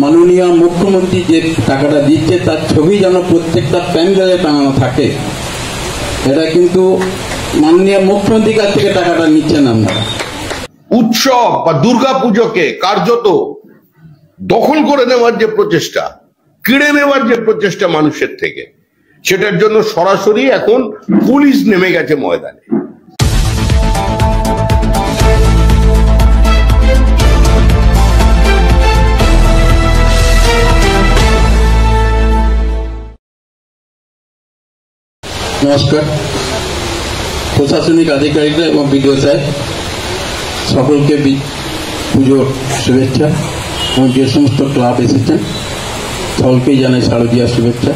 মাননীয় মুখ্যমন্ত্রী যে টাকাটা দিচ্ছে তার ছবি যেন প্রত্যেকটা প্যান্ডেলে টাঙানো থাকে। এটা কিন্তু মাননীয় মুখ্যমন্ত্রীর কাছ থেকে টাকাটা নিচ্ছেন আপনারা। উৎসব বা দুর্গাপুজোকে কার্যত দখল করে নেওয়ার যে প্রচেষ্টা, কেড়ে নেওয়ার যে প্রচেষ্টা মানুষের থেকে, সেটার জন্য সরাসরি এখন পুলিশ নেমে গেছে ময়দানে। নমস্কার, প্রশাসনিক আধিকারিকরা এবং বিডিও সাহেব সকলকে পুজোর শুভেচ্ছা এবং যে সমস্ত ক্লাব এসেছেন সকলকেই জানাই শারদীয়ার শুভেচ্ছা।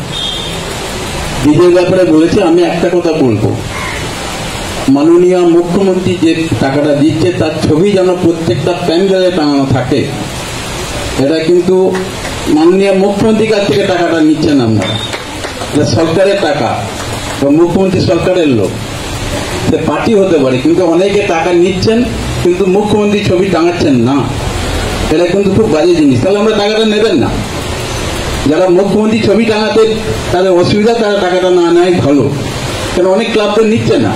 বিজয়ের ব্যাপারে বলেছে, আমি একটা কথা বলবো, মাননীয় মুখ্যমন্ত্রী যে টাকাটা দিচ্ছে তার ছবি যেন প্রত্যেকটা প্যান্ডেলে টাঙানো থাকে। এটা কিন্তু মাননীয় মুখ্যমন্ত্রীর কাছ থেকে টাকাটা নিচ্ছেন আপনারা। এটা সরকারের টাকা, মুখ্যমন্ত্রী সরকারের লোক, সে পার্টি হতে পারে, কিন্তু অনেকে টাকা নিচ্ছেন কিন্তু মুখ্যমন্ত্রী ছবি টাঙাচ্ছেন না। এটা কিন্তু খুব বাজে জিনিস। তাহলে আমরা টাকাটা নেবেন না। যারা মুখ্যমন্ত্রী ছবি টাঙাতে তাদের অসুবিধা, তারা টাকাটা না নেয় ভালো, কারণ অনেক ক্লাব তো নিচ্ছে না।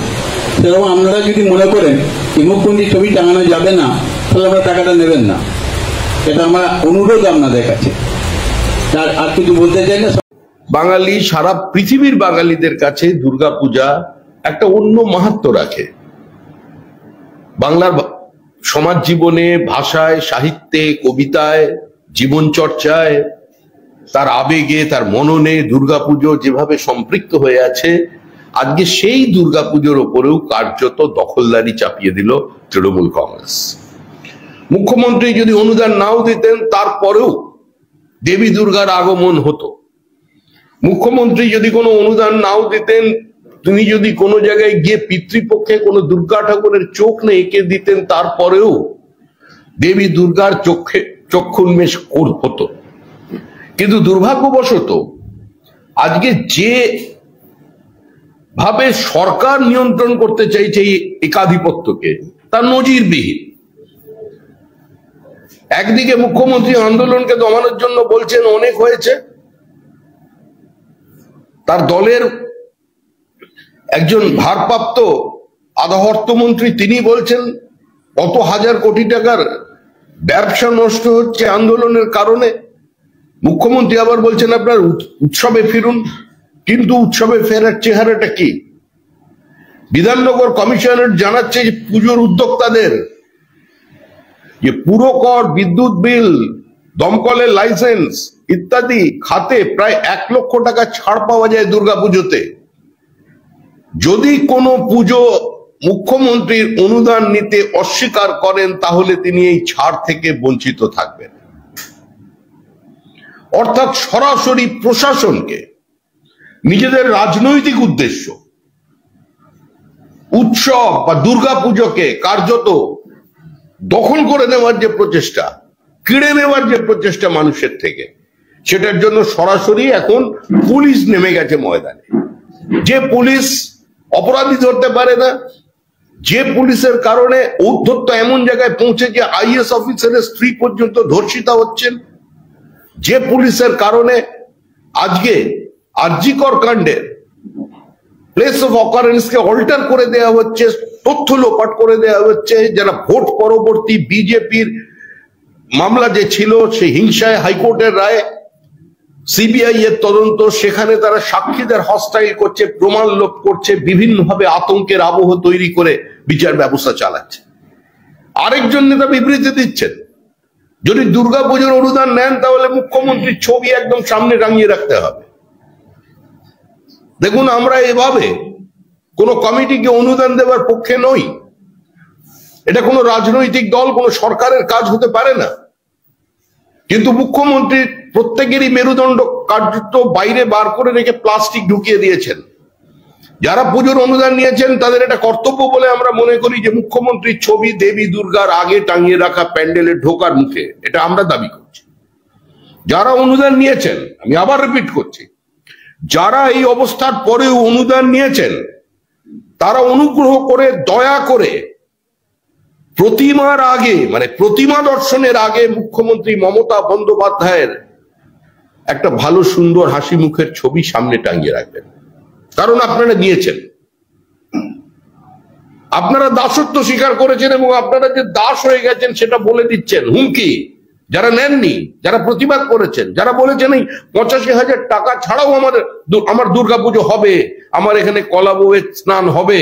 সেরকম আপনারা যদি মনে করেন যে মুখ্যমন্ত্রী ছবি টাঙানো যাবে না, তাহলে আমরা টাকাটা নেবেন না। এটা আমার অনুরোধ আপনাদের কাছে। আর কিছু বলতে চাই না। বাঙালি, সারা পৃথিবীর বাঙালিদের কাছে দুর্গাপূজা একটা অন্য মাহাত্ম্য রাখে। বাংলার সমাজ জীবনে, ভাষায়, সাহিত্যে, কবিতায়, জীবন চর্চায়, তার আবেগে, তার মননে দুর্গাপুজো যেভাবে সম্পৃক্ত হয়ে আছে, আজকে সেই দুর্গাপুজোর ওপরেও কার্যত দখলদারি চাপিয়ে দিল তৃণমূল কংগ্রেস। মুখ্যমন্ত্রী যদি অনুদান নাও দিতেন, তারপরেও দেবী দুর্গার আগমন হতো। মুখ্যমন্ত্রী যদি কোনো অনুদান নাও দিতেন, তিনি যদি কোনো জায়গায় গিয়ে পিতৃপক্ষে কোনো দুর্গা ঠাকুরের চোখ না এঁকে দিতেন, তারপরেও দেবী দুর্গার চক্ষুন্মেষ হতো। কিন্তু দুর্ভাগ্যবশত আজকে যে ভাবে সরকার নিয়ন্ত্রণ করতে চাইছে এই একাধিপত্যকে, তা নজিরবিহীন। একদিকে মুখ্যমন্ত্রী আন্দোলনকে দমানোর জন্য বলছেন অনেক হয়েছে, তার দলের একজন ভারপ্রাপ্ত আধা অর্থমন্ত্রী তিনি বলছেন কত হাজার কোটি টাকার ব্যবসা নষ্ট হচ্ছে আন্দোলনের কারণে। মুখ্যমন্ত্রী আবার বলছেন আপনার উৎসবে ফিরুন, কিন্তু উৎসবে ফেরার চেহারাটা কি? বিধাননগর কমিশনার জানাচ্ছে যে পুজোর উদ্যোক্তাদের যে পুরো কর, বিদ্যুৎ বিল, দমকলের লাইসেন্স ইত্যাদি খাতে প্রায় 1 লক্ষ টাকা ছাড় পাওয়া যায় দুর্গাপুজোতে। যদি কোনো পুজো মুখ্যমন্ত্রীর অনুদান নিতে অস্বীকার করেন, তাহলে তিনি এই ছাড় থেকে বঞ্চিত থাকবেন। অর্থাৎ সরাসরি প্রশাসনকে নিজেদের রাজনৈতিক উদ্দেশ্য, উৎসব বা দুর্গাপুজোকে কার্যত দখল করে নেওয়ার যে প্রচেষ্টা, কেড়ে নেওয়ার যে প্রচেষ্টা মানুষের থেকে, সেটার জন্য সরাসরি এখন পুলিশ নেমে গেছে ময়দানে। যে পুলিশ অপরাধী ধরতে পারে না, যে পুলিশের কারণে ঔদ্ধত্য এমন জায়গায় পৌঁছে যে আইএস অফিসারের স্ত্রী পর্যন্ত ধর্ষিতা হচ্ছেন, যে পুলিশের কারণে আজকে আরজিকর কাণ্ডের প্লেস অফ অকারেন্সকে অল্টার করে দেওয়া হচ্ছে, তথ্য লোপাট করে দেওয়া হচ্ছে, যারা ভোট পরবর্তী বিজেপির মামলা যে ছিল, সেই হিংসায় হাইকোর্টের রায়, সিবিআই এর তদন্ত, সেখানে তারা সাক্ষীদের হস্টাইল করছে, প্রমাণ লোপ করছে, বিভিন্নভাবে আতঙ্কের আবহ তৈরি করে বিচার ব্যবস্থা চালাচ্ছে। আরেকজন নেতা বিবৃতি দিচ্ছেন, যদি দুর্গাপুজোর অনুদান নেন তাহলে মুখ্যমন্ত্রীর ছবি একদম সামনে টাঙিয়ে রাখতে হবে। দেখুন, আমরা এভাবে কোন কমিটিকে অনুদান দেওয়ার পক্ষে নই। এটা কোনো রাজনৈতিক দল, কোনো সরকারের কাজ হতে পারে না। কিন্তু মুখ্যমন্ত্রী প্রত্যেকেরই মেরুদণ্ড কার্যত বাইরে বার করে রেখে প্লাস্টিক ঢুকিয়ে দিয়েছেন। যারা পুজোর অনুদান নিয়েছেন তাদের এটা কর্তব্য বলে আমরা মনে করি যে মুখ্যমন্ত্রীর ছবি দেবী দুর্গার আগে টাঙিয়ে রাখা প্যান্ডেলে ঢোকার মুখে, এটা আমরা দাবি করছি। যারা অনুদান নিয়েছেন, আমি আবার রিপিট করছি, যারা এই অবস্থার পরেও অনুদান নিয়েছেন, তারা অনুগ্রহ করে, দয়া করে প্রতিমার আগে, মানে প্রতিমা দর্শনের আগে মুখ্যমন্ত্রী মমতা বন্দ্যোপাধ্যায়ের একটা ভালো সুন্দর হাসি মুখের ছবি সামনে টাঙিয়ে রাখবেন। কারণ আপনারা নিয়েছেন, আপনারা দাসত্ব স্বীকার করেছেন এবং আপনারা যে দাস হয়ে গেছেন সেটা বলে দিচ্ছেন। হুমকি যারা নেননি, যারা প্রতিবাদ করেছেন, যারা বলেছেন এই 85,000 টাকা ছাড়াও আমার দুর্গাপুজো হবে, আমার এখানে কলা বউয়ের স্নান হবে,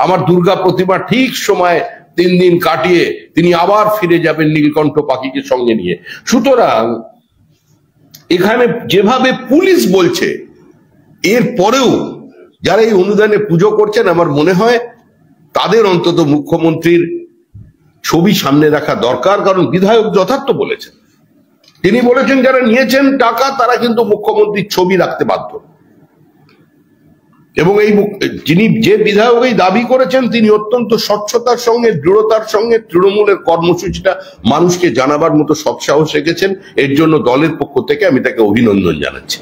আমার দুর্গা প্রতিমা ঠিক সময় 3 দিন কাটিয়ে তিনি আবার ফিরে যাবেন নীলকণ্ঠ পাখিকে সঙ্গে নিয়ে। সুতরাং এখানে যেভাবে পুলিশ বলছে, এর পরেও যারা এই অনুদানে পুজো করছেন, আমার মনে হয় তাদের অন্তত মুখ্যমন্ত্রীর ছবি সামনে রাখা দরকার। কারণ বিধায়ক যথার্থ বলেছেন, তিনি বলেছেন যারা নিয়েছেন টাকা তারা কিন্তু মুখ্যমন্ত্রীর ছবি রাখতে বাধ্য। এবং যিনি যে বিধায়ক এই দাবি করেছেন তিনি অত্যন্ত স্বচ্ছতার সঙ্গে, দৃঢ়তার সঙ্গে তৃণমূলের কর্মসূচিটা মানুষকে জানাবার মতো সৎসাহস রেখেছেন। এর জন্য দলের পক্ষ থেকে আমি তাকে অভিনন্দন জানাচ্ছি।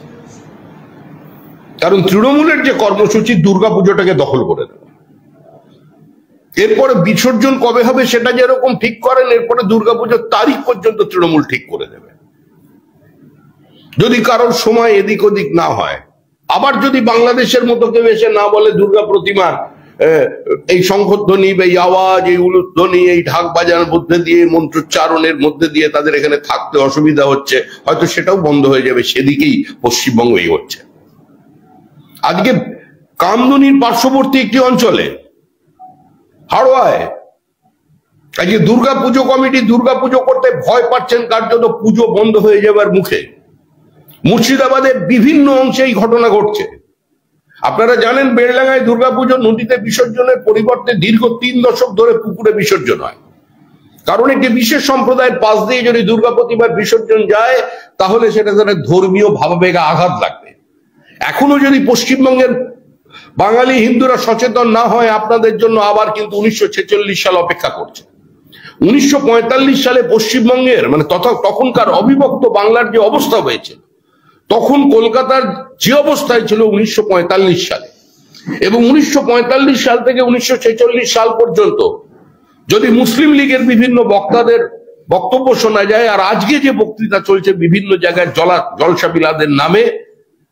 কারণ তৃণমূলের যে কর্মসূচি দুর্গাপুজোটাকে দখল করে দেওয়া, এরপরে বিসর্জন কবে হবে সেটা যেরকম ঠিক করেন, এরপরে দুর্গাপুজোর তারিখ পর্যন্ত তৃণমূল ঠিক করে দেবে। যদি কারোর সময় এদিক ওদিক না হয়, আবার যদি বাংলাদেশের মতো কেউ এসে না বলে দুর্গা প্রতিমার এই শঙ্খধ্বনি, এই আওয়াজ, এই উলুধ্বনি, এই ঢাক বাজানোর মধ্যে দিয়ে, মন্ত্রোচ্চারণের মধ্যে দিয়ে তাদের এখানে থাকতে অসুবিধা হচ্ছে, হয়তো সেটাও বন্ধ হয়ে যাবে। সেদিকেই পশ্চিমবঙ্গ এগোচ্ছে। আজকে কামদুনির পার্শ্ববর্তী একটি অঞ্চলে হাড়োয়ায় আজকে দুর্গাপুজো কমিটি দুর্গাপুজো করতে ভয় পাচ্ছেন, কার্যত পুজো বন্ধ হয়ে যাবার মুখে। মুর্শিদাবাদের বিভিন্ন অংশে এই ঘটনা ঘটছে। আপনারা জানেন বেড়লাঙ্গায় দুর্গাপুজো নদীতে বিসর্জনের পরিবর্তে দীর্ঘ 3 দশক ধরে পুকুরে বিসর্জন হয়। কারণ একটি বিশেষ সম্প্রদায়ের পাশ দিয়ে যদি দুর্গা প্রতিমার বিসর্জন যায় তাহলে সেটা তাদের ধর্মীয় ভাবাবেগে আঘাত লাগবে। এখনো যদি পশ্চিমবঙ্গের বাঙালি হিন্দুরা সচেতন না হয়, আপনাদের জন্য আবার কিন্তু 1946 সাল অপেক্ষা করছে। 1945 সালে পশ্চিমবঙ্গের মানে তখনকার অবিভক্ত বাংলার যে অবস্থা হয়েছে, তখন কলকাতার যে অবস্থায় ছিল 1945 সালে, এবং 1945 সাল থেকে 1946 সাল পর্যন্ত যদি মুসলিম লীগের বিভিন্ন বক্তাদের বক্তব্য শোনা যায়, আর আজকে যে বক্তৃতা চলছে বিভিন্ন জায়গায় জলসা বিলাদের নামে,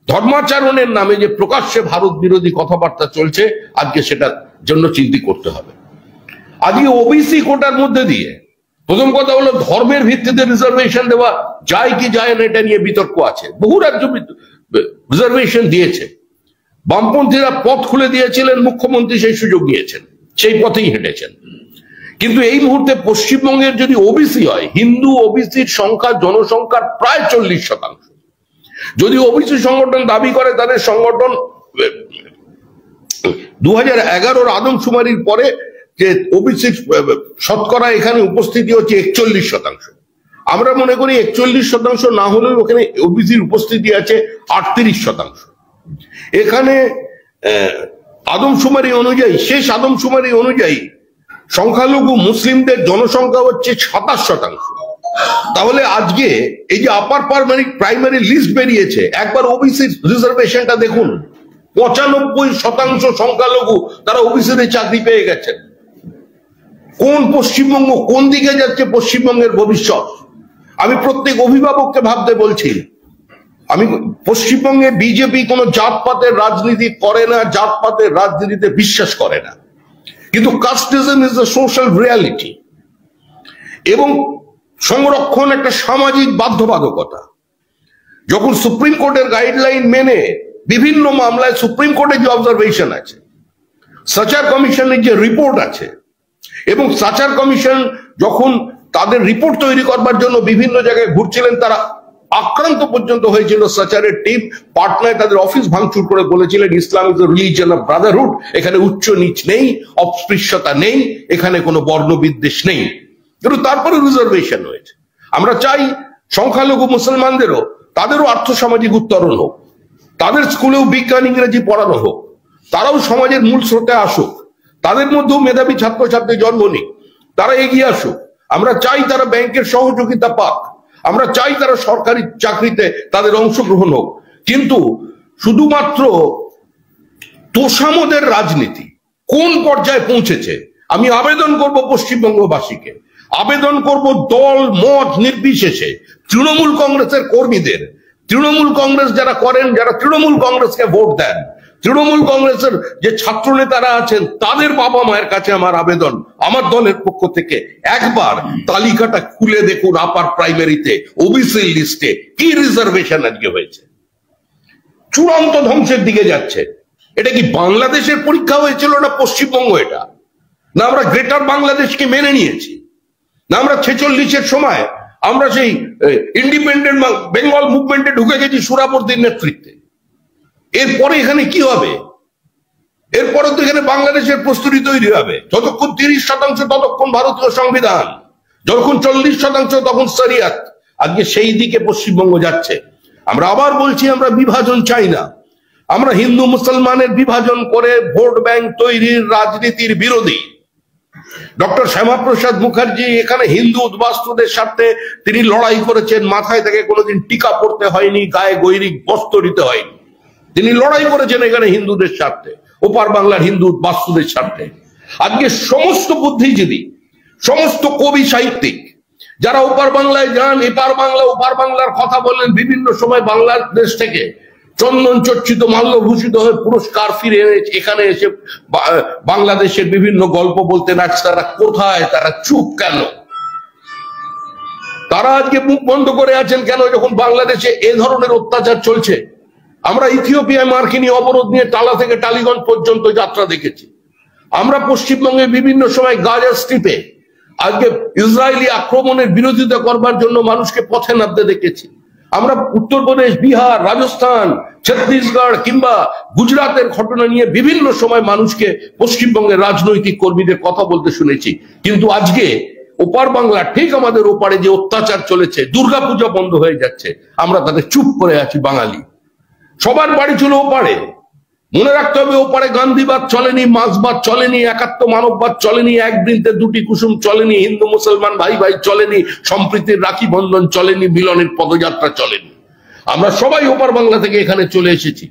ধর্মাচরণের নামে যে প্রকাশ্যে ভারত বিরোধী কথাবার্তা চলছে, আজকে সেটার জন্য চিন্তা করতে হবে। আজকে ওবিসি কোটার মধ্যে দিয়ে প্রথম কথা হলো ধর্মের ভিত্তিতে রিজার্ভেশন দেওয়া যায় কি যায় না, এটা নিয়ে বিতর্ক আছে। বহু রাজ্য রিজার্ভেশন দিয়েছে, বামপন্থীরা পথ খুলে দিয়েছিলেন, মুখ্যমন্ত্রী সেই সুযোগ নিয়েছেন, সেই পথেই হেঁটেছেন। কিন্তু এই মুহূর্তে পশ্চিমবঙ্গের যদি ওবিসি হয়, হিন্দু ওবিসির সংখ্যা জনসংখ্যার প্রায় 40%। যদি ওবিসি সংগঠন দাবি করে তাদের সংগঠন 2011 আদমশুমারির পরে যে ওবিসি শতকরা এখানে উপস্থিতি হচ্ছে 41%। আমরা মনে করি 41% না হলেও ওখানে ওবিসির উপস্থিতি আছে 38%। এখানে আদমশুমারি অনুযায়ী, শেষ আদমশুমারি অনুযায়ী সংখ্যালঘু মুসলিমদের জনসংখ্যা হচ্ছে 27%। তাহলে আজকে এই যে আপার প্রাইমারি লিস্ট বেরিয়েছে, একবার ওবিসি রিজার্ভেশনটা দেখুন, 95% সংখ্যালঘু তারা ওবিসিতে চাকরি পেয়ে গেছেন। কোন পশ্চিমবঙ্গ, কোন দিকে যাচ্ছে পশ্চিমবঙ্গের ভবিষ্যৎ? আমি প্রত্যেক অভিভাবককে ভাবতে বলছি, আমি পশ্চিমবঙ্গে বিজেপি কোনো জাতপাতের রাজনীতি করে না, জাতপাতের রাজনীতিতে বিশ্বাস করে না, কিন্তু casteism is the social reality এবং সংরক্ষণ একটা সামাজিক বাধ্যবাধকতা। যখন সুপ্রিম কোর্টের গাইডলাইন মেনে বিভিন্ন মামলায় সুপ্রিম কোর্টের যে অবজারভেশন আছে, সাচার কমিশনের যে রিপোর্ট আছে, এবং সাচার কমিশন যখন তাদের রিপোর্ট তৈরি করবার জন্য বিভিন্ন জায়গায় ঘুরছিলেন, তারা আক্রান্ত পর্যন্ত হয়েছিল। সাচারের টিম পাটনায় তাদের অফিস ভাঙচুর করে বলেছিলেন Islam is the religion of brotherhood, এখানে উচ্চ নিচ নেই, অস্পৃশ্যতা নেই, এখানে কোনো বর্ণবিদ্বেষ নেই। কিন্তু তারপরে রিজার্ভেশন হয়েছে। আমরা চাই সংখ্যালঘু মুসলমানদেরও, তাদেরও আর্থসামাজিক উত্তরণ হোক, তাদের স্কুলেও বিজ্ঞান ইংরেজি পড়ানো হোক, তারাও সমাজের মূল স্রোতে আসুক, তাদের মধ্যেও মেধাবী ছাত্রছাত্রী জন্ম নিক, তারা এগিয়ে আসুক। আমরা চাই তারা ব্যাংকের সহযোগিতা পাক, আমরা চাই তারা সরকারি চাকরিতে তাদের অংশগ্রহণ হোক। কিন্তু শুধুমাত্র তোষামোদের রাজনীতি কোন পর্যায়ে পৌঁছেছে আমি আবেদন করব পশ্চিমবঙ্গবাসীকে, আবেদন করব দল মত নির্বিশেষে তৃণমূল কংগ্রেসের কর্মীদের, তৃণমূল কংগ্রেস যারা করেন, যারা তৃণমূল কংগ্রেসকে ভোট দেন, তৃণমূল কংগ্রেসের যে ছাত্র নেতারা আছেন, তাদের বাবা মায়ের কাছে আমার আবেদন, আমার দলের পক্ষ থেকে একবার তালিকাটা খুলে দেখুন আপার প্রাইমারিতে ওবিসি লিস্টে কি রিজার্ভেশন আজকে হয়েছে। চূড়ান্ত ধ্বংসের দিকে যাচ্ছে। এটা কি বাংলাদেশের পরীক্ষা হয়েছিল না পশ্চিমবঙ্গ? এটা না আমরা গ্রেটার বাংলাদেশকে মেনে নিয়েছি, না আমরা 46-এর সময় আমরা সেই ইন্ডিপেন্ডেন্ট বেঙ্গল মুভমেন্টে ঢুকে গেছি সুরাবর্দির নেতৃত্বে। এরপরে এখানে কি হবে? এরপরে তো এখানে বাংলাদেশের প্রস্তুতি তৈরি হবে। যতক্ষণ 30% ততক্ষণ ভারতীয় সংবিধান, যখন 40% তখন শরিয়াত। আজকে সেই দিকে পশ্চিমবঙ্গ যাচ্ছে। আমরা আবার বলছি, আমরা বিভাজন চাই না। আমরা হিন্দু মুসলমানের বিভাজন করে ভোট ব্যাংক তৈরির রাজনীতির বিরোধী। ডক্টর শ্যামাপ্রসাদ মুখার্জি এখানে হিন্দু উদ্বাস্তুদের সাথে তিনি লড়াই করেছেন। মাথায় থেকে কোনোদিন টিকা পড়তে হয়নি, গায়ে গৈরিক বস্ত্র দিতে হয়নি। তিনি লড়াই করেছেন এখানে হিন্দুদের স্বার্থে, ওপার বাংলার হিন্দু উদ্বাস্তুদের স্বার্থে। আজকে সমস্ত বুদ্ধিজীবী, সমস্ত কবি সাহিত্যিক যারা ওপার বাংলায় যান, এপার বাংলা ওপার বাংলার কথা বলেন, বিভিন্ন সময় বাংলাদেশ থেকে চন্দন চর্চিত মাল্যভূষিত হয়ে পুরস্কার ফিরে এখানে এসে বাংলাদেশের বিভিন্ন গল্প বলতেন। আজ তারা কোথায়? তারা চুপ কেন? তারা আজকে মুখ বন্ধ করে আছেন কেন যখন বাংলাদেশে এ ধরনের অত্যাচার চলছে? আমরা ইথিওপিয়ায় মার্কিনী অবরোধ নিয়ে টালা থেকে টালিগঞ্জ পর্যন্ত যাত্রা দেখেছি। আমরা পশ্চিমবঙ্গে বিভিন্ন সময় গাজা স্ট্রিপে আজকে ইসরায়েলি আক্রমণের বিরোধিতা করবার জন্য মানুষকে পথে নামতে দেখেছি। আমরা উত্তরপ্রদেশ, বিহার, রাজস্থান, ছত্তিশগড় কিংবা গুজরাটের ঘটনা নিয়ে বিভিন্ন সময় মানুষকে, পশ্চিমবঙ্গের রাজনৈতিক কর্মীদের কথা বলতে শুনেছি। কিন্তু আজকে ওপার বাংলা, ঠিক আমাদের ওপারে যে অত্যাচার চলেছে, দুর্গাপূজা বন্ধ হয়ে যাচ্ছে, আমরা তাদের চুপ করে আছি। বাঙালি সবার বাড়ি ছিল ওপারে। মনে রাখতে হবে, ওপারে গান্ধীবাদ চলেনি, মার্ক্সবাদ চলেনি, একাত্ম মানববাদ চলেনি, এক বৃন্তে দুটি কুসুম চলেনি, হিন্দু মুসলমান ভাই ভাই চলেনি, সম্প্রীতির রাখি বন্ধন চলেনি, মিলনের পদযাত্রা চলেনি। আমরা সবাই ওপার বাংলা থেকে এখানে চলে এসেছি।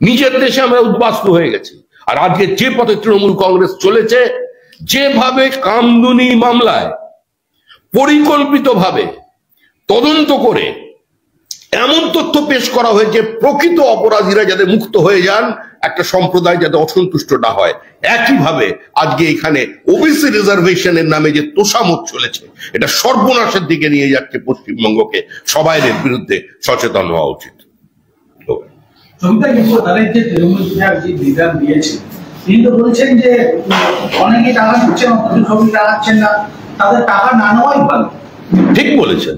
নিজের দেশে আমরা উদ্বাস্তু হয়ে গেছি। আর আজকে যে পথে তৃণমূল কংগ্রেস চলেছে, যেভাবে কামদুনি মামলায় পরিকল্পিতভাবে তদন্ত করে এমন তথ্য পেশ করা হয়েছে, প্রকৃত অপরাধীরা যাতে মুক্ত হয়ে যান, একটা সম্প্রদায় যাতে অসন্তুষ্ট না হয়। একইভাবে আজকে এখানে ওবিসি রিজার্ভেশনের নামে যে তোষামত চলেছে, এটা সর্বনাশের দিকে নিয়ে যাচ্ছে পশ্চিমবঙ্গকে। সবাই এর বিরুদ্ধে সচেতন হওয়া উচিত। তিনি তো বলছেন যে অনেকে টাকা দিচ্ছেন, না, তাদের টাকা না নেওয়াই ভালো। ঠিক বলেছেন।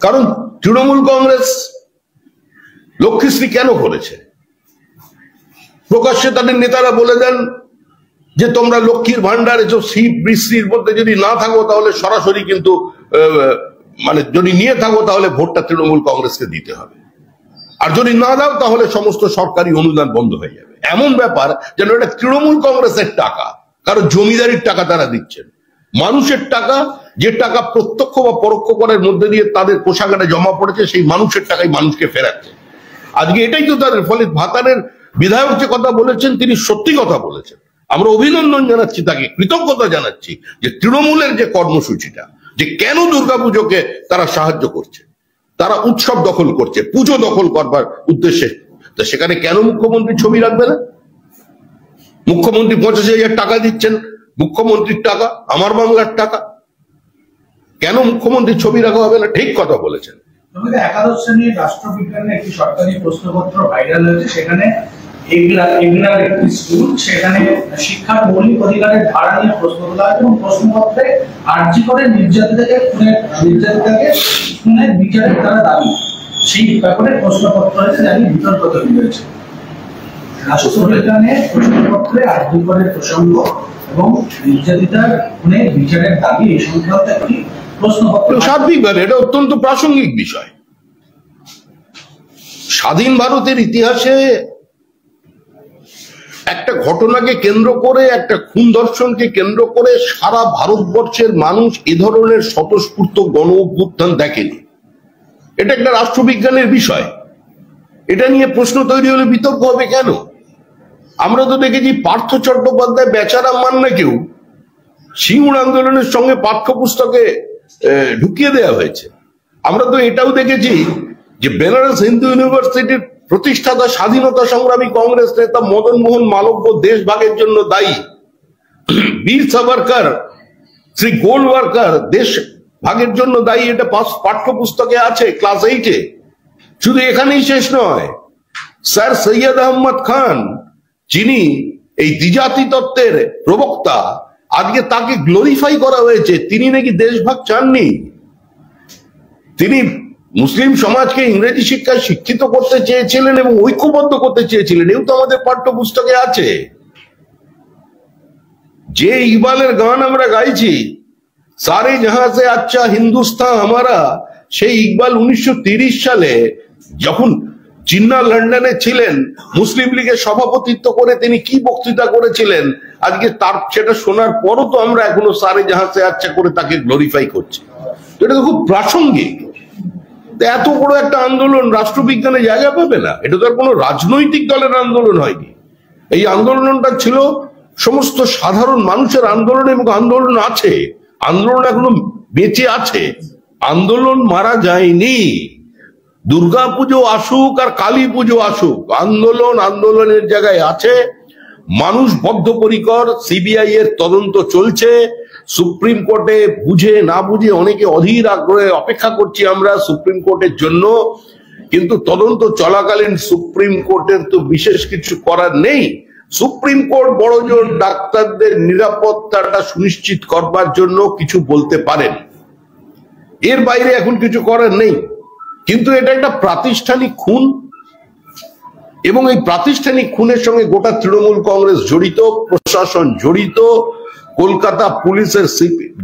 কারণ তৃণমূল কংগ্রেস লক্ষ্মীশ্রী কেন করেছে? প্রকাশ্যে তাদের নেতারা বলে দেন যে তোমরা লক্ষ্মীর ভান্ডার, এসব শিব বৃষ্টির মধ্যে যদি না থাকো তাহলে সরাসরি কিন্তু মানে যদি নিয়ে থাকো তাহলে ভোটটা তৃণমূল কংগ্রেসকে দিতে হবে, আর যদি না দাও তাহলে সমস্ত সরকারি অনুদান বন্ধ হয়ে যাবে। এমন ব্যাপার যেন এটা তৃণমূল কংগ্রেসের টাকা, কারণ জমিদারির টাকা তারা দিচ্ছেন। মানুষের টাকা, যে টাকা প্রত্যক্ষ বা পরোক্ষ করের মধ্যে দিয়ে তাদের কোষাগারে জমা পড়েছে, সেই মানুষের টাকাই মানুষকে ফেরাচ্ছে। আজকে এটাই তো তাদের ফলে ভাতারের বিধায়ক যে কথা বলেছেন, তিনি সত্যি কথা বলেছেন। আমরা অভিনন্দন জানাচ্ছি, তাকে কৃতজ্ঞতা জানাচ্ছি যে তৃণমূলের যে কর্মসূচিটা, যে কেন দুর্গাপুজোকে তারা সাহায্য করছে, তারা উৎসব দখল করছে, পুজো দখল করবার উদ্দেশ্যে, তো সেখানে কেন মুখ্যমন্ত্রী ছবি রাখবে না? মুখ্যমন্ত্রী 85,000 টাকা দিচ্ছেন, মুখ্যমন্ত্রীর টাকা, আমার বাংলার টাকা, কেন মুখ্যমন্ত্রীর ছবি রাখা হবে না? ঠিক কথা বলেছেন। একাদশ শ্রেণীর রাষ্ট্রবিজ্ঞানের একটি সরকারি প্রশ্নপত্র ভাইরাল হয়েছে। সেখানে একটি স্কুল, সেখানে শিক্ষার মৌলিক অধিকারের ধারা নিয়ে প্রশ্ন তোলা হয় এবং প্রশ্নপত্রে আর্জি করে নির্যাতিতাকে খুনের বিচারের তারা দাবি, সেই ব্যাপারে প্রশ্নপত্র হয়েছে, জানি বিতর্ক তৈরি হয়েছে। রাষ্ট্রবিজ্ঞানের প্রশ্নপত্রে আর্জি করে প্রসঙ্গ এবং নির্যাতিতার খুনের বিচারের দাবি, এই সংক্রান্ত একটি প্রশ্নপত্র। স্বাভাবিকভাবে এটা অত্যন্ত প্রাসঙ্গিক বিষয়। স্বাধীন ভারতের ইতিহাসে একটা ঘটনাকে কেন্দ্র করে, একটা খুন ধর্ষণকে কেন্দ্র করে সারা ভারতবর্ষের মানুষ এ ধরনের স্বতঃস্ফূর্ত গণ অভ্যুত্থান দেখেনি। এটা একটা রাষ্ট্রবিজ্ঞানের বিষয়। এটা নিয়ে প্রশ্ন তৈরি হলে বিতর্ক হবে কেন? আমরা তো দেখেছি পার্থ চট্টোপাধ্যায় বেচারা মান্না কেউ সিঙ্গুর আন্দোলনের সঙ্গে পাঠ্যপুস্তকে ঢুকিয়ে দেওয়া হয়েছে। আমরা তো এটাও দেখেছি যে বেনারস হিন্দু ইউনিভার্সিটির প্রতিষ্ঠাতা স্বাধীনতা সংগ্রামী কংগ্রেস নেতা মদন মোহন মালব্য দেশ ভাগের জন্য দায়ী, বীর সাভারকর, শ্রী গোলওয়ার্কার দেশ ভাগের জন্য দায়ী, এটা পাঠ্যপুস্তকে আছে ক্লাস 8-এ। শুধু এখানেই শেষ নয়, স্যার সৈয়দ আহমদ খান যিনি এই দ্বিজাতি তত্ত্বের প্রবক্তা, আজকে তাকে গ্লোরিফাই করা হয়েছে। তিনি নাকি দেশভাগ চাননি, তিনি মুসলিম সমাজকে ইংরেজি শিক্ষায় শিক্ষিত করতে চেয়েছিলেন এবং ঐক্যবদ্ধ করতে চেয়েছিলেন। এও তো আমাদের পাঠ্যপুস্তকে আছে। যে ইকবালের গান আমরা গাইছি, সারে জাহাঁ সে আচ্ছা হিন্দুস্তান হামারা, সেই ইকবাল 1930 সালে যখন জিন্না লন্ডনে ছিলেন, মুসলিম লীগের সভাপতিত্ব করে তিনি কি বক্তৃতা করেছিলেন, আজকে তার সেটা শোনার পরও তো আমরা এখনো সারে জাহাঁ সে আচ্ছা করে তাকে গ্লোরিফাই করছি। এটা তো খুব প্রাসঙ্গিক। এত বড় একটা আন্দোলন রাষ্ট্রবিজ্ঞানে জায়গা পাবে না। এটা তো আর কোনো রাজনৈতিক দলের আন্দোলন হয়নি। এই আন্দোলনটা ছিল সমস্ত সাধারণ মানুষের আন্দোলন, এবং আন্দোলন আছে, আন্দোলন এখনো বেঁচে আছে, আন্দোলন মারা যায়নি। দুর্গাপুজো আসুক আর কালী পুজো আসুক, আন্দোলনের জায়গায় আছে। মানুষ বদ্ধপরিকর। সিবিআই এর তদন্ত চলছে, সুপ্রিম কোর্টে বুঝে না বুঝে অনেকে অধীর আগ্রহে অপেক্ষা করছি আমরা সুপ্রিম কোর্টের জন্য, কিন্তু তদন্ত চলাকালীন সুপ্রিম কোর্টের তো বিশেষ কিছু করার নেই। সুপ্রিম কোর্ট বড়জোর ডাক্তারদের নিরাপত্তাটা সুনিশ্চিত করবার জন্য কিছু বলতে পারেন, এর বাইরে এখন কিছু করার নেই। কিন্তু এটা একটা প্রাতিষ্ঠানিক খুন, এবং এই প্রাতিষ্ঠানিক খুনের সঙ্গে গোটা তৃণমূল কংগ্রেস জড়িত, প্রশাসন জড়িত। কলকাতা পুলিশের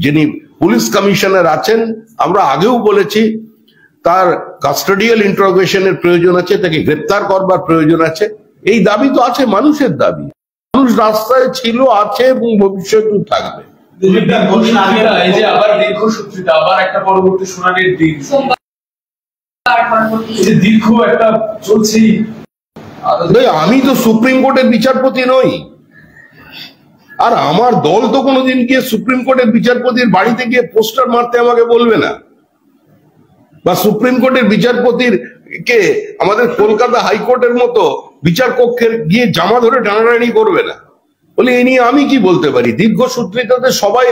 যিনি পুলিশ কমিশনার আছেন, আমরা আগেও বলেছি তার কাস্টোডিয়াল ইন্টারোগেশনের প্রয়োজন আছে, তাকে গ্রেপ্তার করবার প্রয়োজন আছে। এই দাবি তো আছে, মানুষের দাবি। মানুষ রাস্তায় ছিল, আছে এবং ভবিষ্যতেও থাকবে। আবার একটা পরবর্তী শুনানির দিন দীর্ঘ একটা চলছে। আমি তো সুপ্রিম কোর্টের বিচারপতি নই, আর আমার দল তো কোনোদিন গিয়ে সুপ্রিম কোর্টের বিচারপতির বাড়িতে গিয়ে পোস্টার মারতে আমাকে বলবে না, বা সুপ্রিম কোর্টের বিচারপতির কে আমাদের কলকাতা হাইকোর্টের মতো বিচার কক্ষের গিয়ে জামা ধরে টানাটানি করবে না। বলে এ নিয়ে আমি কি বলতে পারি? দীর্ঘসূত্রিতাতে সবাই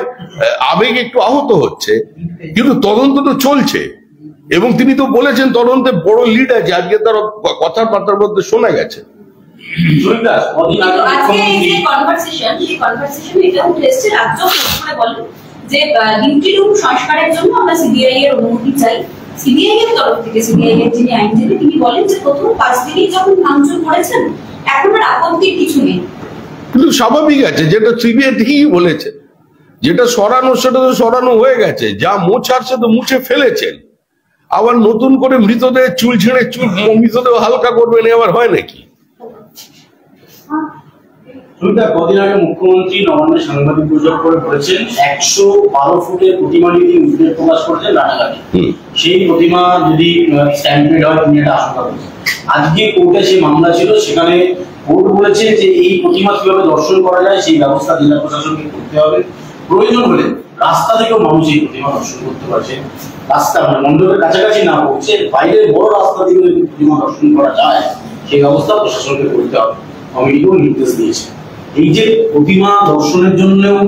আবেগ একটু আহত হচ্ছে, কিন্তু তদন্ত তো চলছে, এবং তিনি তো বলেছেন তদন্তে বড় লিড আছে। আজকে তার কথাবার্তার মধ্যে শোনা গেছে। সংস্কারের জন্য আমরা সিবিআই এর অনুমতি চাই। সিবিআই এর তরফ থেকে সিবিআই এর যিনি আইনজীবী তিনি বলেন যে প্রথম 5 দিনই যখন ভাঙচুর করেছেন, এখন আর আপত্তির কিছু নেই। কিন্তু স্বাভাবিক আছে, যেটা সিবিআই ঠিকই বলেছে, যেটা সরানো সেটা তো সরানো হয়ে গেছে, যা মোছার সে তো মুছে ফেলেছেন। আবার নতুন করে মৃতদেহ চুল ছেড়ে মৃতদেহ হালকা করবেন, আবার হয় নাকি? কদিন আগে মুখ্যমন্ত্রী নবান্নে সাংবাদিক বৈঠক করে বলেছেন 112 ফুটের প্রতিমা নিয়ে তিনি উদ্বেগ প্রকাশ করেছেন রানাঘাটে। সেই প্রতিমা যদি স্ট্যাম্পেড হয় তিনি একটা আশঙ্কা করছেন। আজকে কোর্টে সেই মামলা ছিল, সেখানে কোর্ট বলেছে যে এই প্রতিমা কিভাবে দর্শন করা যায় সেই ব্যবস্থা জেলা প্রশাসনকে করতে হবে। প্রয়োজন হলে রাস্তা থেকেও মানুষ এই প্রতিমা দর্শন করতে পারছে, রাস্তা মানে মণ্ডপের কাছাকাছি না পৌঁছে বাইরের বড় রাস্তা থেকে যদি প্রতিমা দর্শন করা যায় সেই ব্যবস্থা প্রশাসনকে করতে হবে। কমিটিও নির্দেশ দিয়েছে। এই যে প্রতিমা দর্শনের জন্যও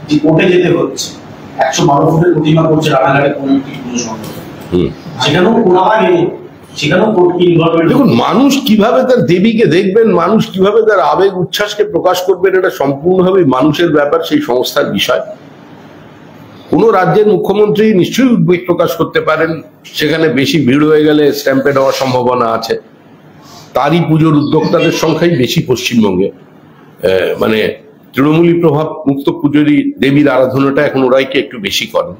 যে কোর্টে যেতে হচ্ছে, 112 ফুটের প্রতিমা করছে রানাঘাটে কোন একটি পুজো সংগঠন, সেখানেও কোর্ট কি ইনভলভমেন্ট? দেখুন, মানুষ কিভাবে তার দেবীকে দেখবেন, মানুষ কিভাবে তার আবেগ উচ্ছ্বাসকে প্রকাশ করবেন, এটা সম্পূর্ণভাবে মানুষের ব্যাপার, সেই সংস্থার বিষয়। কোন রাজ্যের মুখ্যমন্ত্রী নিশ্চয়ই উদ্বেগ প্রকাশ করতে পারেন, সেখানে বেশি ভিড় হয়ে গেলে স্ট্যাম্পেড হওয়ার সম্ভাবনা আছে। তারই পুজোর উদ্যোক্তাদের সংখ্যাই বেশি পশ্চিমবঙ্গে, মানে তৃণমূলী প্রভাব মুক্ত পুজোরই দেবীর আরাধনাটা এখন ওরাই কি একটু বেশি করেন।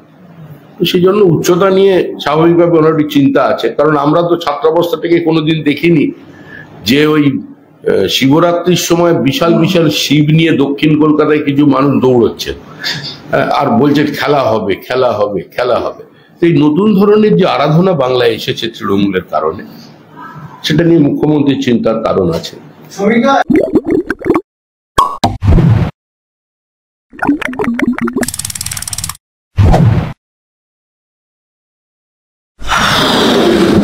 তো সেই জন্য উচ্চতা নিয়ে স্বাভাবিকভাবে ওনার চিন্তা আছে, কারণ আমরা তো ছাত্রাবস্থা থেকে কোনোদিন দেখিনি যে ওই শিবরাত্রির সময় বিশাল বিশাল শিব নিয়ে দক্ষিণ কলকাতায় কিছু মানুষ দৌড়চ্ছে আর বলছে খেলা হবে খেলা হবে খেলা হবে। এই নতুন ধরনের যে আরাধনা বাংলায় এসেছে তৃণমূলের কারণে, সেটা নিয়ে মুখ্যমন্ত্রীর চিন্তার কারণ আছে। ধন্যবাদ।